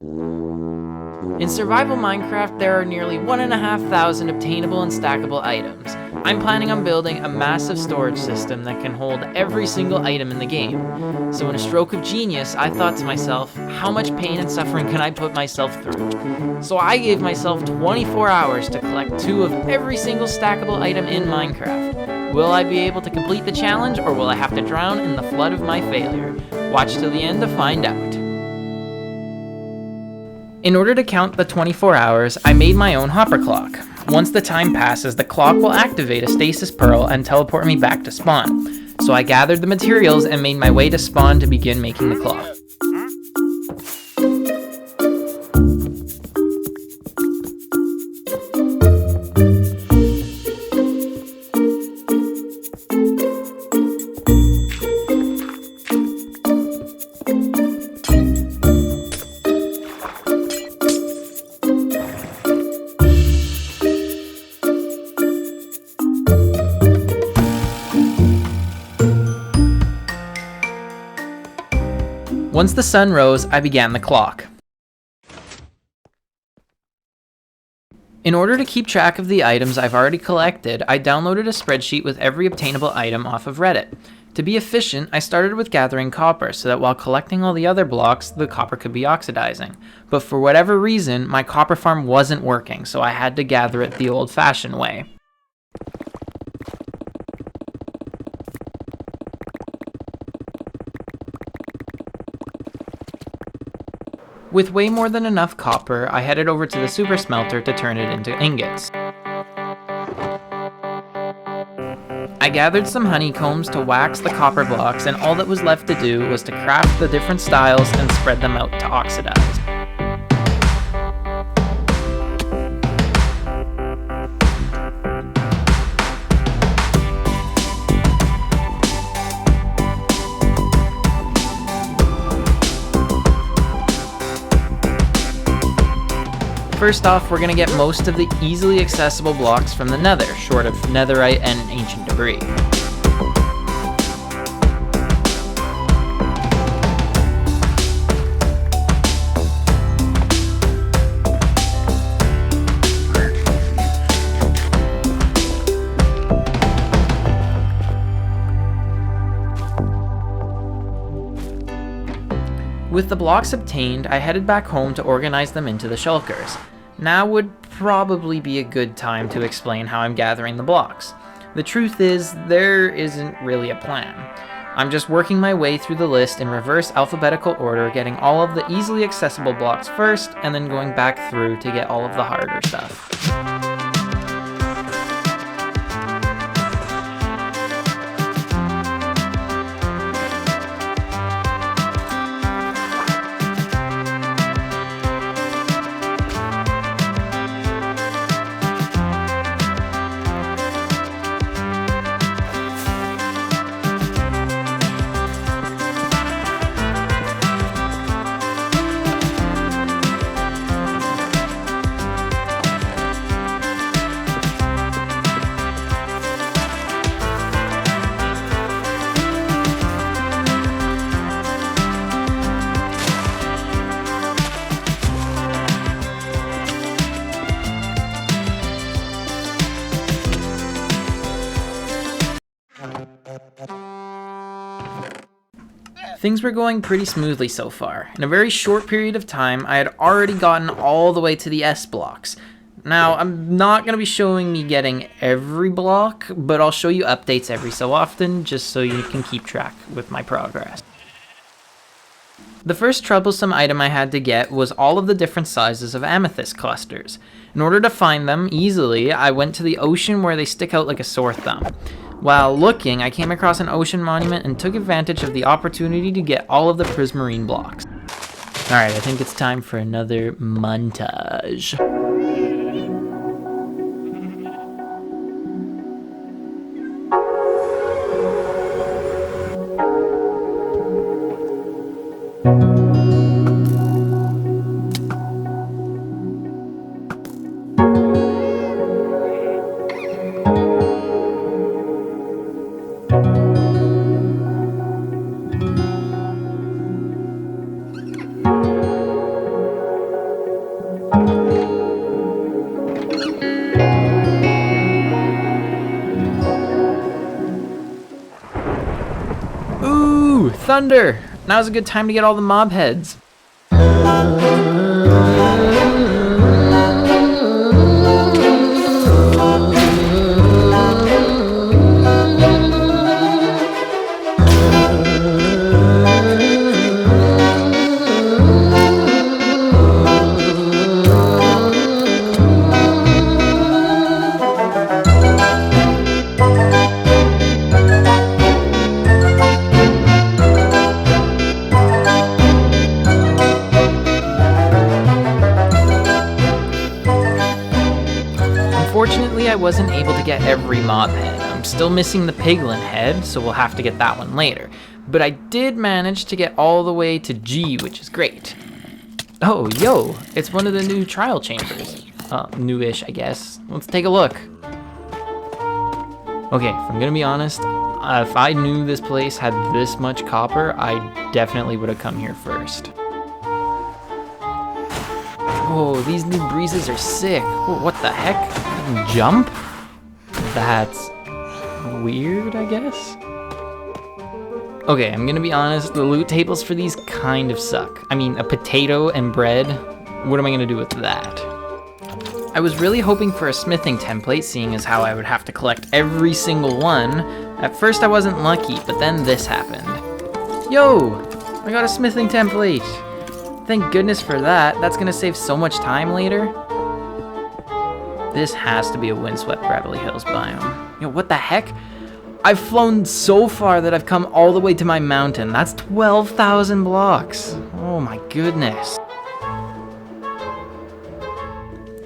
In survival Minecraft, there are nearly 1,500 obtainable and stackable items. I'm planning on building a massive storage system that can hold every single item in the game. So in a stroke of genius, I thought to myself, how much pain and suffering can I put myself through? So I gave myself 24 hours to collect 2 of every single stackable item in Minecraft. Will I be able to complete the challenge, or will I have to drown in the flood of my failure? Watch till the end to find out. In order to count the 24 hours, I made my own hopper clock. Once the time passes, the clock will activate a stasis pearl and teleport me back to spawn. So I gathered the materials and made my way to spawn to begin making the clock. Once the sun rose, I began the clock. In order to keep track of the items I've already collected, I downloaded a spreadsheet with every obtainable item off of Reddit. To be efficient, I started with gathering copper so that while collecting all the other blocks, the copper could be oxidizing. But for whatever reason, my copper farm wasn't working, so I had to gather it the old-fashioned way. With way more than enough copper, I headed over to the super smelter to turn it into ingots. I gathered some honeycombs to wax the copper blocks, and all that was left to do was to craft the different styles and spread them out to oxidize. First off, we're going to get most of the easily accessible blocks from the nether, short of netherite and ancient debris. With the blocks obtained, I headed back home to organize them into the shulkers. Now would probably be a good time to explain how I'm gathering the blocks. The truth is, there isn't really a plan. I'm just working my way through the list in reverse alphabetical order, getting all of the easily accessible blocks first, and then going back through to get all of the harder stuff. Things were going pretty smoothly so far. In a very short period of time, I had already gotten all the way to the S blocks. Now, I'm not going to be showing me getting every block, but I'll show you updates every so often, just so you can keep track with my progress. The first troublesome item I had to get was all of the different sizes of amethyst clusters. In order to find them easily, I went to the ocean where they stick out like a sore thumb. While looking, I came across an ocean monument and took advantage of the opportunity to get all of the prismarine blocks. Alright, I think it's time for another montage. Thunder! Now's a good time to get all the mob heads. Unfortunately, I wasn't able to get every mob head. I'm still missing the piglin head, so we'll have to get that one later. But I did manage to get all the way to G, which is great. Oh, yo, it's one of the new trial chambers. Newish, I guess. Let's take a look. Okay, if I'm gonna be honest, if I knew this place had this much copper, I definitely would have come here first. Oh, these new breezes are sick. Oh, what the heck? I can jump? That's weird, I guess? Okay, I'm gonna be honest, the loot tables for these kind of suck. I mean, a potato and bread, what am I gonna do with that? I was really hoping for a smithing template, seeing as how I would have to collect every single one. At first I wasn't lucky, but then this happened. Yo! I got a smithing template! Thank goodness for that. That's gonna save so much time later. This has to be a windswept gravelly hills biome. Yo, what the heck? I've flown so far that I've come all the way to my mountain. That's 12,000 blocks. Oh my goodness.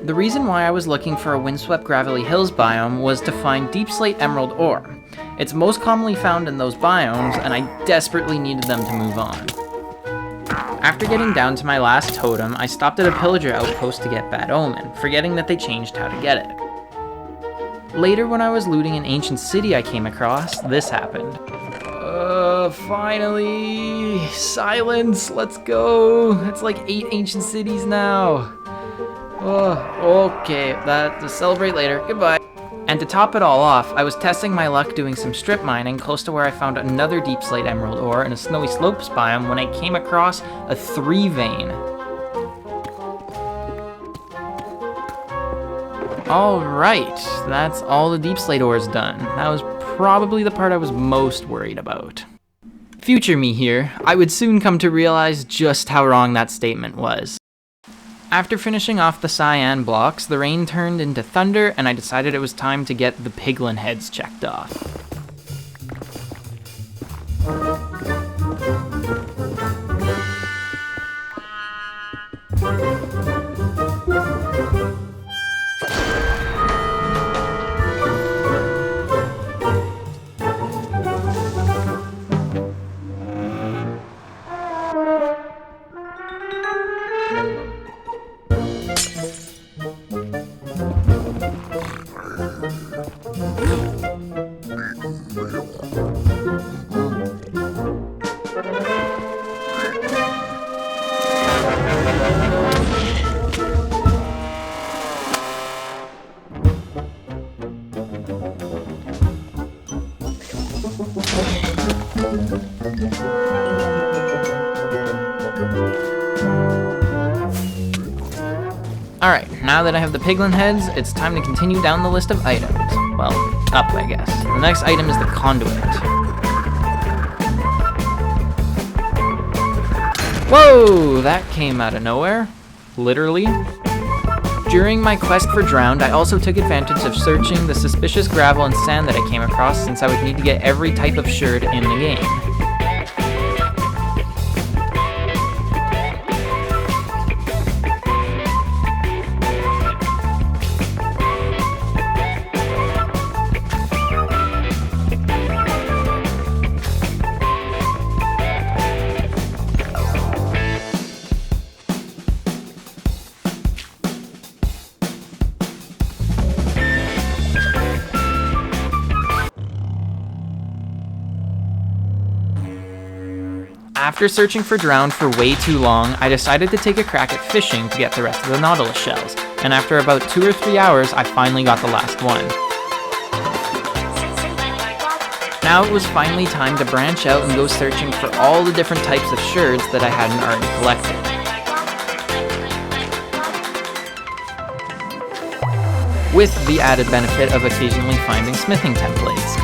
The reason why I was looking for a windswept gravelly hills biome was to find deep slate emerald ore. It's most commonly found in those biomes, and I desperately needed them to move on. After getting down to my last totem, I stopped at a pillager outpost to get Bad Omen, forgetting that they changed how to get it. Later, when I was looting an ancient city I came across, this happened. Finally! Silence! Let's go! It's like 8 ancient cities now! Okay, to celebrate later. Goodbye. And to top it all off, I was testing my luck doing some strip mining close to where I found another deep slate emerald ore in a snowy slopes biome when I came across a 3 vein. Alright, that's all the deep slate ores done. That was probably the part I was most worried about. Future me here, I would soon come to realize just how wrong that statement was. After finishing off the cyan blocks, the rain turned into thunder, and I decided it was time to get the piglin heads checked off. Alright, now that I have the piglin heads, it's time to continue down the list of items. Well, up, I guess. The next item is the conduit. Whoa! That came out of nowhere. Literally. During my quest for Drowned, I also took advantage of searching the suspicious gravel and sand that I came across, since I would need to get every type of sherd in the game. After searching for Drowned for way too long, I decided to take a crack at fishing to get the rest of the Nautilus shells, and after about 2 or 3 hours, I finally got the last one. Now it was finally time to branch out and go searching for all the different types of sherds that I hadn't already collected. With the added benefit of occasionally finding smithing templates.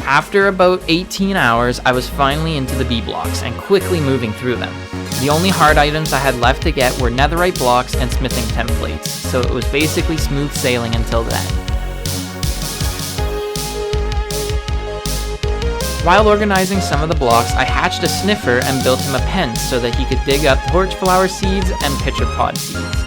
After about 18 hours, I was finally into the B blocks and quickly moving through them. The only hard items I had left to get were netherite blocks and smithing templates, so it was basically smooth sailing until then. While organizing some of the blocks, I hatched a sniffer and built him a pen so that he could dig up torch flower seeds and pitcher pod seeds.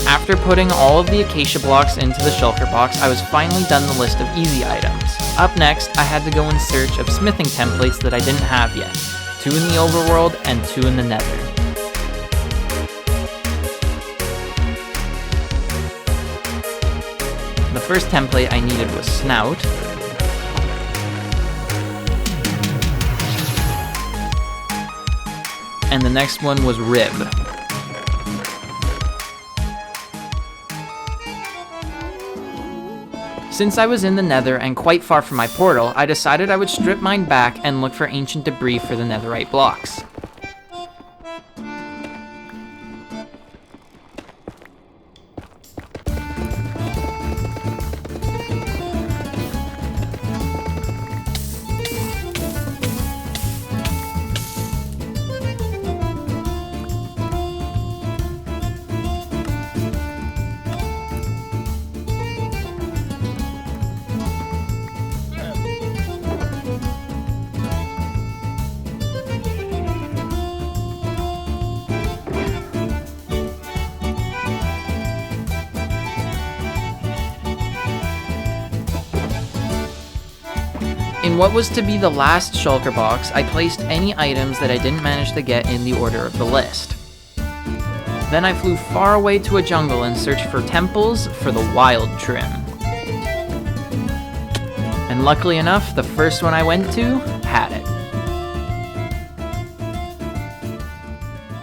After putting all of the acacia blocks into the shulker box, I was finally done the list of easy items. Up next, I had to go in search of smithing templates that I didn't have yet. 2 in the overworld and 2 in the nether. The first template I needed was Snout. And the next one was Rib. Since I was in the nether and quite far from my portal, I decided I would strip mine back and look for ancient debris for the netherite blocks. In what was to be the last shulker box, I placed any items that I didn't manage to get in the order of the list. Then I flew far away to a jungle and searched for temples for the wild trim. And luckily enough, the first one I went to had it.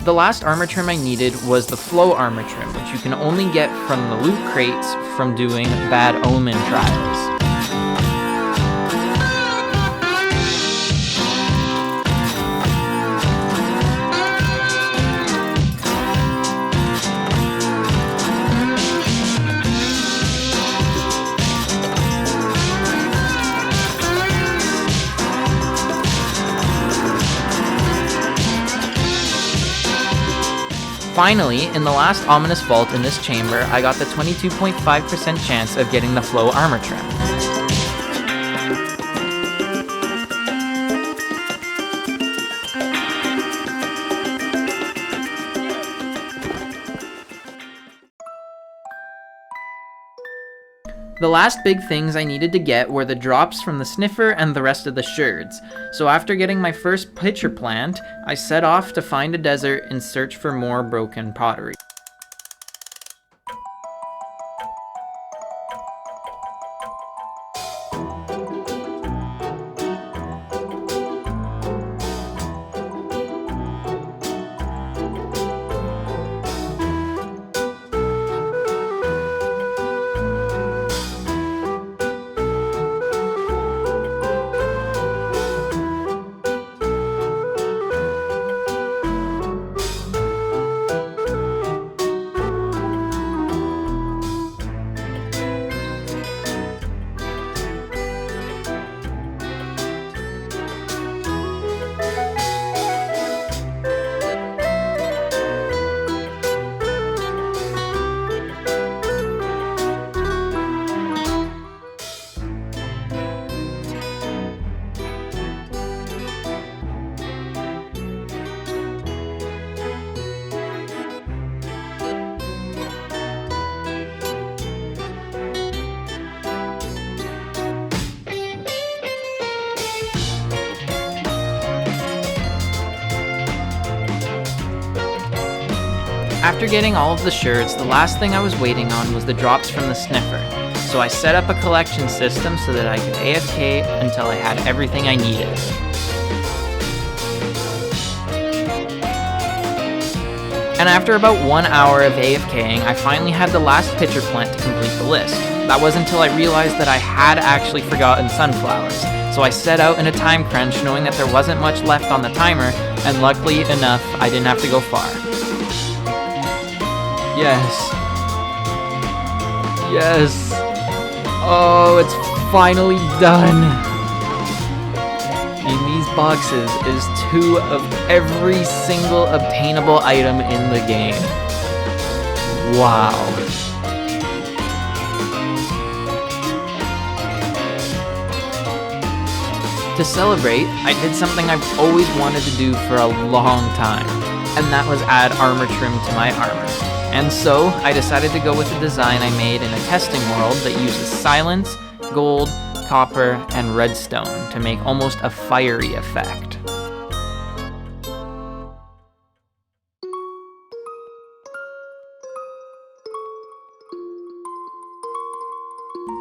The last armor trim I needed was the flow armor trim, which you can only get from the loot crates from doing bad omen trials. Finally, in the last ominous vault in this chamber, I got the 22.5% chance of getting the flow armor trim. The last big things I needed to get were the drops from the sniffer and the rest of the sherds, so after getting my first pitcher plant, I set off to find a desert in search for more broken pottery. After getting all of the shirts, the last thing I was waiting on was the drops from the sniffer. So I set up a collection system so that I could AFK until I had everything I needed. And after about 1 hour of AFKing, I finally had the last pitcher plant to complete the list. That was until I realized that I had actually forgotten sunflowers. So I set out in a time crunch knowing that there wasn't much left on the timer, and luckily enough, I didn't have to go far. Yes. Yes. Oh, it's finally done. In these boxes is 2 of every single obtainable item in the game. Wow. To celebrate, I did something I've always wanted to do for a long time, and that was add armor trim to my armor. And so, I decided to go with a design I made in a testing world that uses silence, gold, copper, and redstone to make almost a fiery effect.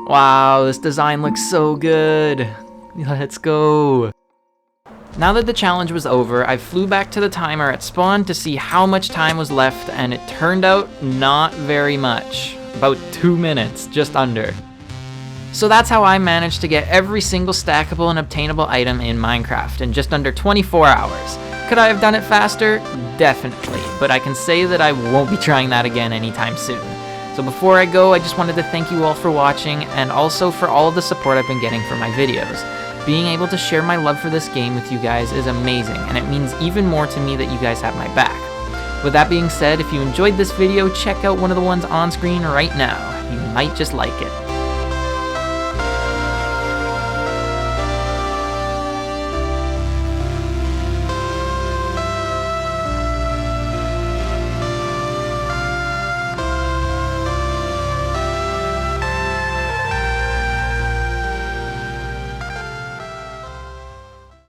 Wow, this design looks so good. Let's go. Now that the challenge was over, I flew back to the timer at spawn to see how much time was left, and it turned out not very much. About 2 minutes, just under. So that's how I managed to get every single stackable and obtainable item in Minecraft in just under 24 hours. Could I have done it faster? Definitely, but I can say that I won't be trying that again anytime soon. So before I go, I just wanted to thank you all for watching, and also for all of the support I've been getting for my videos. Being able to share my love for this game with you guys is amazing, and it means even more to me that you guys have my back. With that being said, if you enjoyed this video, check out one of the ones on screen right now. You might just like it.